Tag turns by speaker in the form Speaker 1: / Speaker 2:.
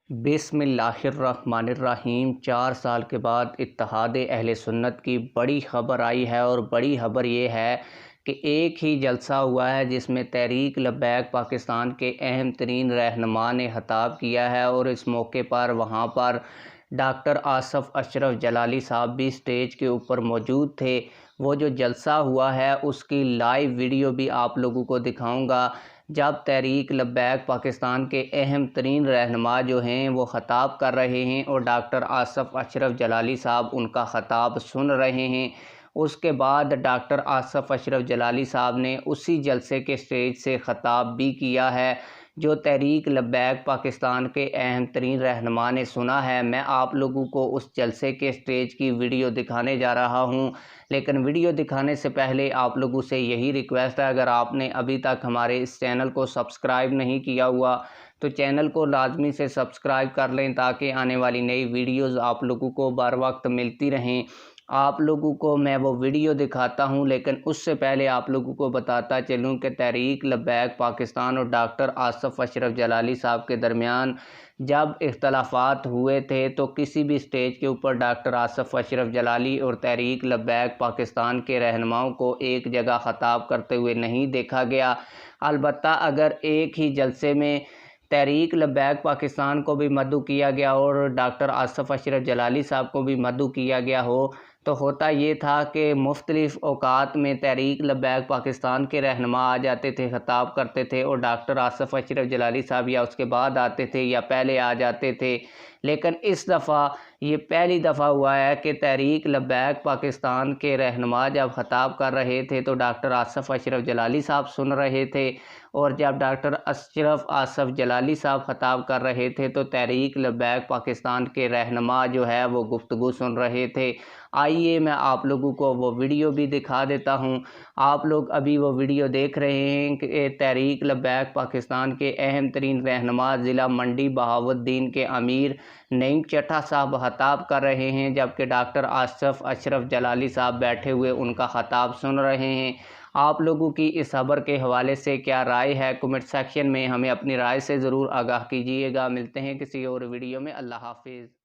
Speaker 1: बिस्मिल्लाहिर्रहमानिर्रहीम। 4 साल के बाद इत्तेहाद अहले सुन्नत की बड़ी ख़बर आई है और बड़ी ख़बर ये है कि एक ही जलसा हुआ है जिसमें तहरीक लब्बैक पाकिस्तान के अहम तरीन रहनुमा ने खिताब किया है और इस मौके पर वहाँ पर डॉक्टर आसफ़ अशरफ जलाली साहब भी स्टेज के ऊपर मौजूद थे। वो जो जलसा हुआ है उसकी लाइव वीडियो भी आप लोगों को दिखाऊंगा, जब तहरीक लब्बैक पाकिस्तान के अहम तरीन रहनुमा जो हैं वो ख़ताब कर रहे हैं और डॉक्टर आसफ़ अशरफ जलाली साहब उनका ख़ताब सुन रहे हैं। उसके बाद डॉक्टर आसफ़ अशरफ जलाली साहब ने उसी जलसे के स्टेज से ख़ताब भी किया है जो तहरीक लब्बैक पाकिस्तान के अहम तरीन रहनुमा ने सुना है। मैं आप लोगों को उस जलसे के स्टेज की वीडियो दिखाने जा रहा हूं, लेकिन वीडियो दिखाने से पहले आप लोगों से यही रिक्वेस्ट है, अगर आपने अभी तक हमारे इस चैनल को सब्सक्राइब नहीं किया हुआ तो चैनल को लाजमी से सब्सक्राइब कर लें ताकि आने वाली नई वीडियोज़ आप लोगों को बर वक्त मिलती रहें। आप लोगों को मैं वो वीडियो दिखाता हूं, लेकिन उससे पहले आप लोगों को बताता चलूं कि तहरीक लब्बैक पाकिस्तान और डॉक्टर आसफ़ अशरफ जलाली साहब के दरमियान जब इख्तलाफात हुए थे तो किसी भी स्टेज के ऊपर डॉक्टर आसफ़ अशरफ जलाली और तहरीक लब्बैक पाकिस्तान के रहनुमाओं को एक जगह ख़ताब करते हुए नहीं देखा गया। अलबत्ता अगर एक ही जलसे में तहरीक लब्बैक पाकिस्तान को भी मदऊ किया गया और डॉक्टर आसफ़ अशरफ जलाली साहब को भी मदऊ किया गया हो तो होता ये था कि मुख्तलिफ़ औकात में तहरीक लब्बैक पाकिस्तान के रहनुमा आ जाते थे, ख़ताब करते थे और डॉक्टर आसफ़ अशरफ जलाली साहब या उसके बाद आते थे या पहले आ जाते थे। लेकिन इस दफ़ा ये पहली दफ़ा हुआ है कि तहरीक लब्बैक पाकिस्तान के रहनुमा जब ख़ताब कर रहे थे तो डॉक्टर आसफ़ अशरफ जलाली साहब सुन रहे थे, और जब डॉक्टर अशरफ आसफ़ जलाली साहब ख़ताब कर रहे थे तो तहरीक लब्बैक पाकिस्तान के रहनुमा जो है वो गुफ्तगू सुन रहे थे। आइए मैं आप लोगों को वो वीडियो भी दिखा देता हूँ। आप लोग अभी वो वीडियो देख रहे हैं कि तहरीक लब्बैक पाकिस्तान के अहम तरीन रहनुमा ज़िला मंडी बहावुद्दीन के अमीर नईम चट्टा साहब ख़ताब कर रहे हैं, जबकि डॉक्टर आसफ़ अशरफ जलाली साहब बैठे हुए उनका ख़ताब सुन रहे हैं। आप लोगों की इस खबर के हवाले से क्या राय है, कमेंट सेक्शन में हमें अपनी राय से ज़रूर आगाह कीजिएगा। मिलते हैं किसी और वीडियो में। अल्लाह हाफिज़।